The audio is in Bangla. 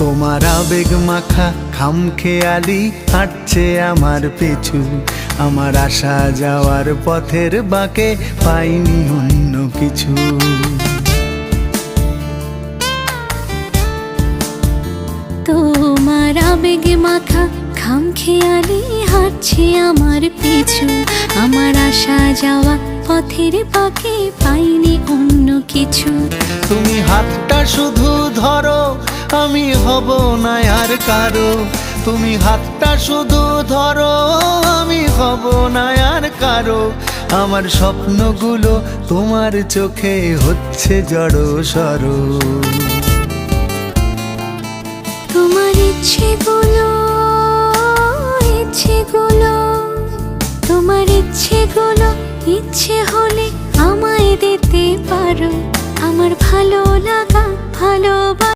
তোমার আবেগ মাখা খামখেয়ালি হাঁটছে আমার পিছু, আমার আসা যাওয়ার পথের বাঁকে পাইনি অন্য কিছু। তোমার আবেগ মাখা খামখেয়ালি হাঁটছে আমার পিছু, আমার আসা যাওয়া পথের বাঁকে পাইনি অন্য কিছু। তুমি হাতটা শুধু ধরো, আমি হব না আর কারো। তুমি হাতটা শুধু ধরো, আমি হব না আর কারো। আমার স্বপ্নগুলো তোমার চোখে হচ্ছে জড় সরো। তোমার ইচ্ছেগুলো তোমার ইচ্ছেগুলো ইচ্ছে হলে আমায় দিতে পারো। আমার ভালো লাগা ভালোবাসা